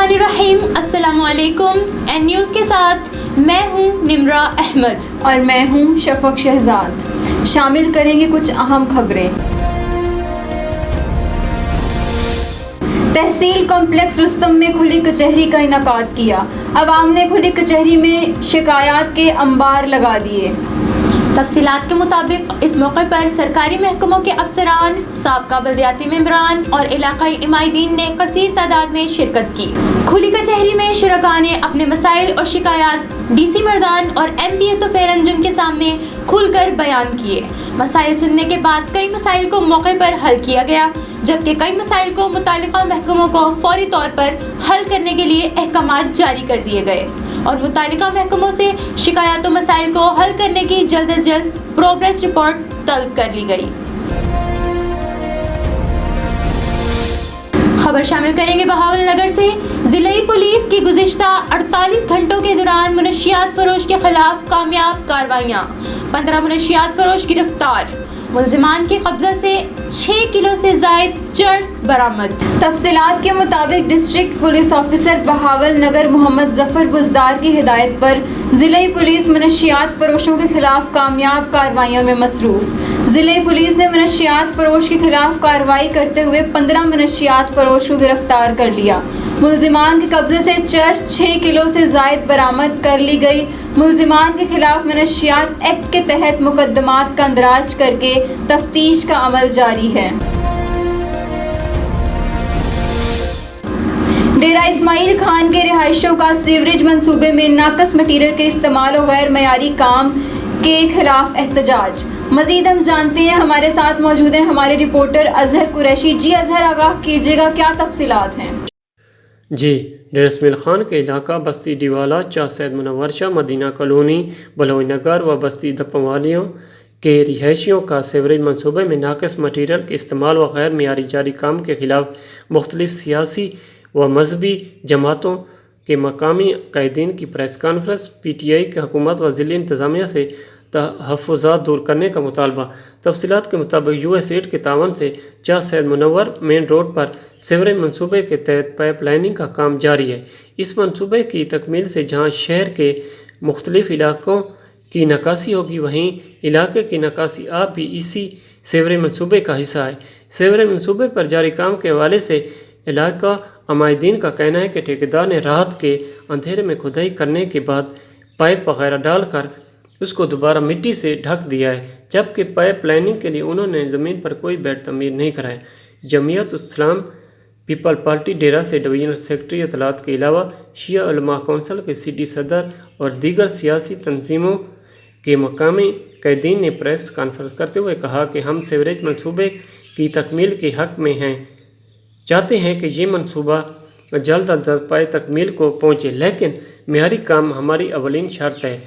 बिस्मिल्लाहिर्रहमानिर्रहीम। अस्सलामुअलैकुम। N news के साथ मैं हूँ निम्रा अहमद और मैं हूँ शफक शहजाद। शामिल करेंगे कुछ अहम खबरें। तहसील कॉम्प्लेक्स रुस्तम में खुली कचहरी का इनेकाद किया। अवाम ने खुली कचहरी में शिकायत के अंबार लगा दिए। तफसीलात के मुताबिक इस मौके पर सरकारी महकमों के अफसरान, साबका बल्दियाती मेंबरान और इलाकाई इमायदीन ने कसीर तादाद में शिरकत की। खुली कचहरी में शुरका ने अपने मसाइल और शिकायत DC मर्दान और MPA तुफैल अंजुम के सामने खुलकर बयान किए। मसाइल सुनने के बाद कई मसाइल को मौके पर हल किया गया, जबकि कई मसाइल को मुतालिका महकमों को फौरी तौर पर हल करने के लिए अहकामात जारी कर दिए गए और मुतालिका महकमों से शिकायत मसाइल को हल करने की जल्द अज जल्द प्रोग्रेस रिपोर्ट तलब कर ली गई। खबर शामिल करेंगे बहावलनगर से। ज़िलाई पुलिस की गुज़िश्ता 48 घंटों के दौरान मुनशियात फरोश के खिलाफ कामयाब कार्रवाइयाँ। 15 मुनशियात फरोश गिरफ्तार। मुलजिमान के कब्जा से 6 किलो से ज़ायद चर्स बरामद। तफसीलात के मुताबिक district police officer Bahawalnagar Mohammad Zafar Buzdar की हिदायत पर ज़िलाई पुलिस मुनशियात फरोशों के खिलाफ कामयाब कार्रवाइयों में मसरूफ़। ज़िलाई पुलिस ने मुनशियात फरोश के खिलाफ कार्रवाई करते हुए 15 मुनशियात फरोश को गिरफ्तार कर लिया। मुलजिमान के कब्जे से चर्स 6 किलो से ज़ायद बरामद कर ली गई। मुलजिमान के खिलाफ मुनशियात एक्ट के तहत मुकदमात का अंदराज करके तफ्तीश का अमल जारी है। डेरा इस्माइल खान के रिहायशों का सीवरेज मंसूबे में नाकस मटीरियल के इस्तेमाल और गैर मयारी काम के खिलाफ एहतजाज। मजीद हम जानते हैं, हमारे साथ मौजूद हैं हमारे रिपोर्टर अजहर कुरैशी। जी अजहर, आगाह कीजिएगा, क्या तफसीलात हैं? जी, डेरा इस्माइल खान के इलाका बस्ती डिवाला, चाह सैद मुनव्वर शाह, मदीना कॉलोनी, बलौई नगर व बस्ती दप्पवालियों के रिहायशियों का सीवरेज मनसूबे में नाकस मटीरियल के इस्तेमाल व गैर मयारी जारी काम के खिलाफ मुख्तलिफ सियासी व मजहबी जमातों के मकामी कायदीन की प्रेस कॉन्फ्रेंस। PTI की हुकूमत व ज़िली इंतज़ामिया से तहफ़्फ़ुज़ात दूर करने का मुतालबा। तफसीलात के मुताबिक USAID के तावन से चाह सैद मुनव्वर मेन रोड पर सीवरेज मनसूबे के तहत पाइप लाइनिंग का काम जारी है। इस मनसूबे की तकमील से जहाँ शहर के मुख्तलिफ इलाकों की नकासी होगी, वहीं इलाके की नकासी आप भी इसी सीवरेज मनसूबे का हिस्सा है। सीवरेज मनसूबे पर जारी काम के हवाले से इलाका अमायदीन का कहना है कि ठेकेदार ने रात के अंधेरे में खुदाई करने के बाद पाइप वगैरह डालकर उसको दोबारा मिट्टी से ढक दिया है, जबकि पाइप लाइनिंग के लिए उन्होंने ज़मीन पर कोई बेड तमीर नहीं कराया। जमीयत इस्लाम पीपल पार्टी डेरा से डिवीजनल सेक्रेटरी इतलात के अलावा शिया उलमा कौंसिल के सिटी सदर और दीगर सियासी तंजीमों के मकामी कैदीन ने प्रेस कॉन्फ्रेंस करते हुए कहा कि हम सीवरेज मनसूबे की तकमील के हक़ में हैं, चाहते हैं कि ये मनसूबा जल्द अज जल्द पाए तकमील को पहुँचे, लेकिन मेयारी काम हमारी अवलीन शर्त है।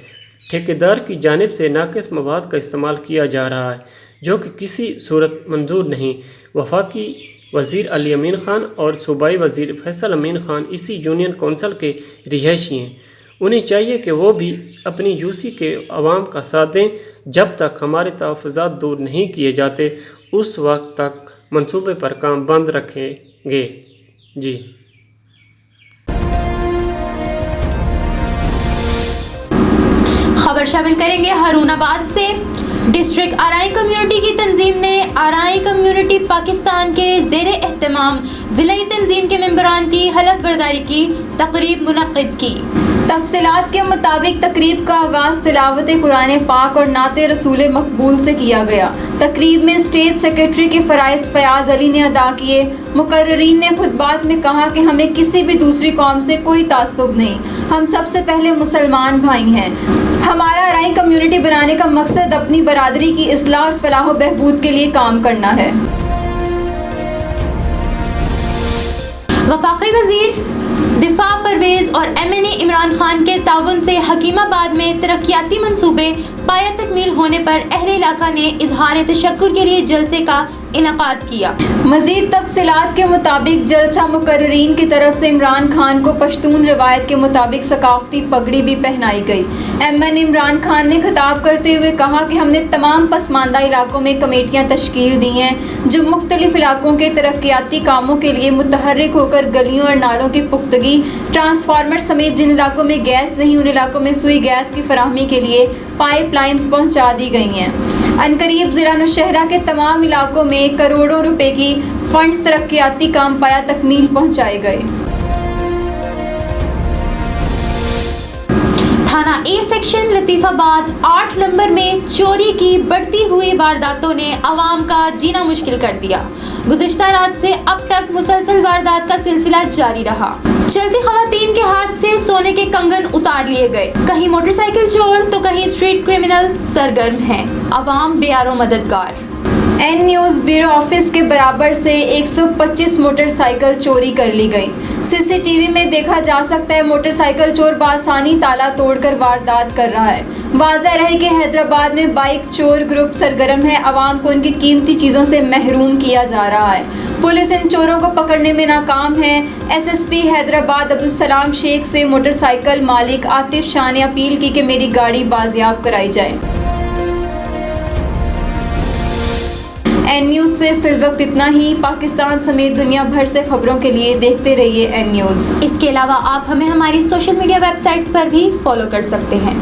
ठेकेदार की जानिब से नाकिस मवाद का इस्तेमाल किया जा रहा है, जो कि किसी सूरत मंजूर नहीं। वफाकी वज़ीर अली अमीन ख़ान और सूबाई वज़ीर फैसल अमीन ख़ान इसी यूनियन कौंसिल के रिहायशी हैं। उन्हें चाहिए कि वो भी अपनी UC के अवाम का साथ दें। जब तक हमारे तहफ़्फ़ुज़ात दूर नहीं किए जाते, उस वक्त तक मंसूबे पर काम बंद रखेंगे। जी, खबर शामिल करेंगे हारूनाबाद से। डिस्ट्रिक्ट आरआई कम्युनिटी की तंजीम ने आरआई कम्युनिटी पाकिस्तान के ज़ेरे एहतमाम ज़िलाई तंजीम के मेंबरान की हलफ बर्दारी की तकरीब मुनक़्क़िद की। तफसीलात के मुताबिक तकरीब का आगाज़ तिलावत कुरान पाक और नाते रसूल मकबूल से किया गया। तकरीब में स्टेट सेक्रेटरी के फ़राइज़ फ़याज़ अली ने अदा किए। मुकर्ररीन ने खुतबात में कहा कि हमें किसी भी दूसरी कौम से कोई तासुब नहीं, हम सबसे पहले मुसलमान भाई हैं। हमारा आरआई कम्युनिटी बनाने का मकसद अपनी बरादरी की इस्लाह और फलाह व बहबूद के लिए काम करना है। वफाकी वज़ीर दिफा परवेज़ और MNA इमरान खान के ताउन से हकीमाबाद में तरक्याती मंसूबे पाया तकमील होने पर अहले इलाका ने इजहार तशक्कुर के लिए जलसे का इनकाद किया। मजीद तफसीलात के मुताबिक जलसा मुकर्रीन की तरफ से इमरान खान को पश्तून रिवायत के मुताबिक सकाफती पगड़ी भी पहनाई गई। एमएन इमरान खान ने खिताब करते हुए कहा कि हमने तमाम पसमानदा इलाकों में कमेटियाँ तश्कील दी हैं जो मुख्तलिफ इलाकों के तरक्याती कामों के लिए मुतहर्रिक होकर गलियों और नालों की पुख्तगी, ट्रांसफार्मर समेत जिन इलाकों में गैस नहीं उन इलाकों में सुई गैस की फराहमी के लिए पाइप लाइन्स पहुँचा दी गई हैं। अनकरीब ज़िला नौशहरा के तमाम इलाकों में करोड़ों रुपए की फंड्स तरक्याती काम पाया तकमील पहुँचाए गए। थाना ए सेक्शन लतीफ़ाबाद 8 नंबर में चोरी की बढ़ती हुई वारदातों ने आवाम का जीना मुश्किल कर दिया। गुज़िश्ता रात से अब तक मुसलसल वारदात का सिलसिला जारी रहा। चलती खवातीन के हाथ से सोने के कंगन उतार लिए गए। कहीं मोटरसाइकिल चोर तो कहीं स्ट्रीट क्रिमिनल सरगर्म हैं। आवाम बेयारो मददगार। एन न्यूज़ ब्यूरो ऑफिस के बराबर से 125 मोटरसाइकिल चोरी कर ली गई। सीसीटीवी में देखा जा सकता है मोटरसाइकिल चोर बासानी ताला तोड़कर वारदात कर रहा है। वाज़ह रहे कि हैदराबाद में बाइक चोर ग्रुप सरगर्म है। आवाम को उनकी कीमती चीज़ों से महरूम किया जा रहा है। पुलिस इन चोरों को पकड़ने में नाकाम है। एसएसपी हैदराबाद अब्दुल सलाम शेख से मोटरसाइकिल मालिक आतिफ शाह ने अपील की कि मेरी गाड़ी बाजियाब कराई जाए। एन न्यूज़ से फिल वक्त इतना ही। पाकिस्तान समेत दुनिया भर से खबरों के लिए देखते रहिए एन न्यूज़। इसके अलावा आप हमें हमारी सोशल मीडिया वेबसाइट्स पर भी फॉलो कर सकते हैं।